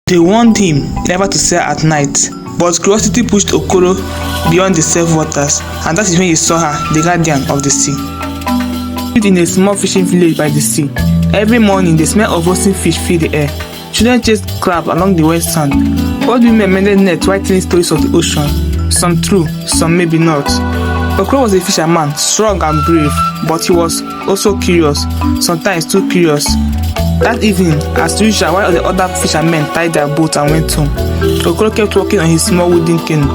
They warned him never to sail at night, but curiosity pushed Okoro beyond the safe waters, and that is when he saw her, the guardian of the sea. He lived in a small fishing village by the sea. Every morning, the smell of roasting fish filled the air. Children chased crabs along the wet sand. Old women mended nets while telling stories of the ocean. Some true, some maybe not. Okoro was a fisherman, strong and brave, but he was also curious, sometimes too curious. That evening, as usual, while the other fishermen tied their boats and went home, Okoro kept working on his small wooden canoe.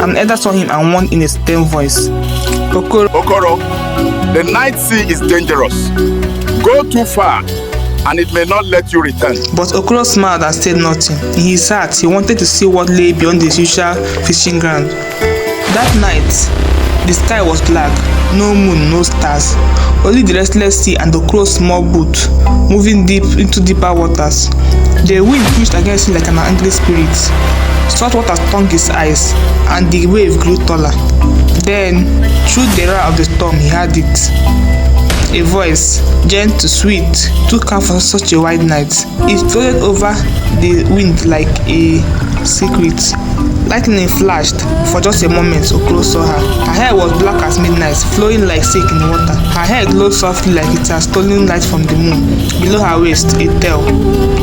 An elder saw him and warned in a stern voice, Okoro, the night sea is dangerous. Go too far, and it may not let you return. But Okoro smiled and said nothing. In his heart, he wanted to see what lay beyond the usual fishing ground. That night, the sky was black, no moon, no stars, only the restless sea and Okoro's small boat moving deep into deeper waters. The wind pushed against him like an angry spirit. Salt water stung his eyes, and the wave grew taller. Then, through the roar of the storm, he heard it. A voice, gentle, sweet, too calm for such a wide night. It floated over the wind like a secret. Lightning flashed. For just a moment, Okoro saw her. Her hair was black as midnight, flowing like silk in the water. Her hair glowed softly like it had stolen light from the moon. Below her waist, a tail,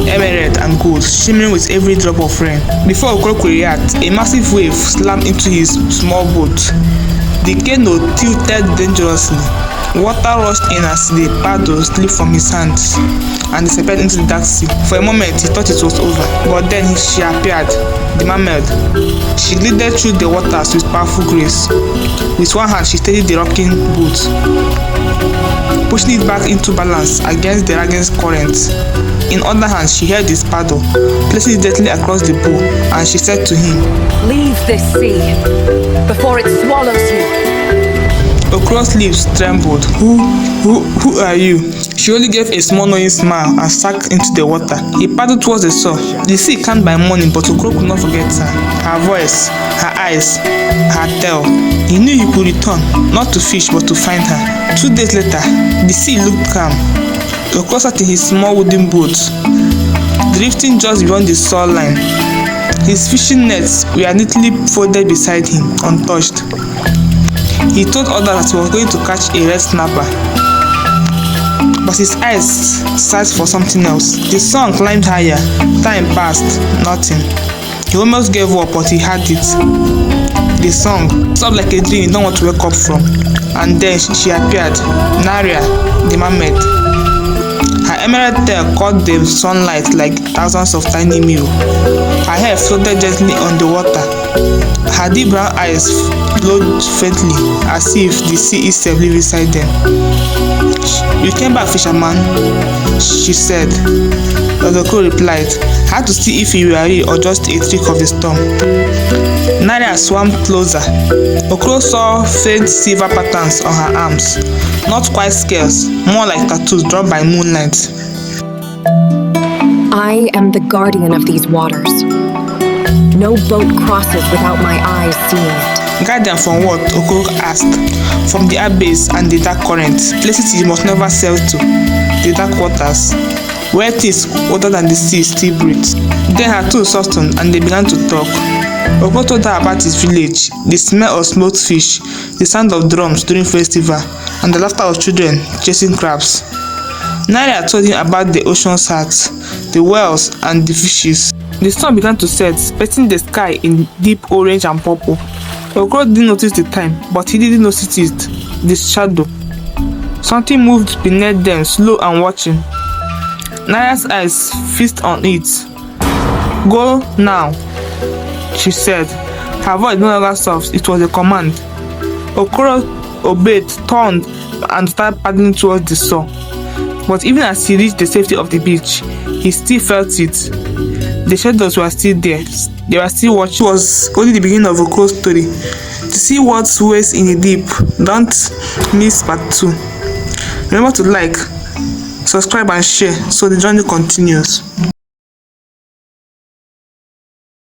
emerald and gold, shimmering with every drop of rain. Before Okoro could react, a massive wave slammed into his small boat. The canoe tilted dangerously. Water rushed in as the paddle slipped from his hands and disappeared into the dark sea. For a moment, he thought it was over, but then she appeared, the mermaid. She glided through the waters with powerful grace. With one hand, she steadied the rocking boat, pushing it back into balance against the raging current. In other hand, she held his paddle, placing it gently across the bow, and she said to him, "Leave this sea before it swallows you." Okoro's lips trembled. Who are you? She only gave a small knowing smile and sank into the water. He paddled towards the shore. The sea calmed by morning, but Okoro could not forget her. Her voice, her eyes, her tail. He knew he could return, not to fish, but to find her. 2 days later, the sea looked calm. Okoro sat in his small wooden boat, drifting just beyond the shoreline. His fishing nets were neatly folded beside him, untouched. He told others that he was going to catch a red snapper, but his eyes searched for something else. The sun climbed higher. Time passed. Nothing. He almost gave up, but he had it. The song sobbed like a dream you don't want to wake up from. And then she appeared, Neriah, the mermaid. Her emerald tail caught the sunlight like thousands of tiny mirrors. Her hair floated gently on the water. Her deep brown eyes glowed faintly, as if the sea itself lived inside them. "You came back, fisherman," she said. But Okoro replied, "I had to see if you were real or just a trick of the storm." Neriah swam closer. Okoro saw faint silver patterns on her arms, not quite scales, more like tattoos drawn by moonlight. I am the guardian of these waters. No boat crosses without my eyes seeing it. Guardian from what? Okoro asked. From the abyss and the dark current, places you must never sail to, the dark waters, where things older than the sea still breathe. Then her tone softened and they began to talk. Okoro told her about his village, the smell of smoked fish, the sound of drums during festival, and the laughter of children chasing crabs. Neriah told him about the ocean's heart, the whales and the fishes. The sun began to set, painting the sky in deep orange and purple. Okoro didn't notice the time, but he didn't notice it, the shadow. Something moved beneath them, slow and watching. Neriah's eyes feasted on it. "Go now," she said. Her voice no longer soft, it was a command. Okoro obeyed, turned, and started paddling towards the shore. But even as he reached the safety of the beach, he still felt it. The shadows were still there. They were still watching. It was only the beginning of Okoro's story. To see what waits in the deep, don't miss part 2. Remember to like, subscribe and share so the journey continues.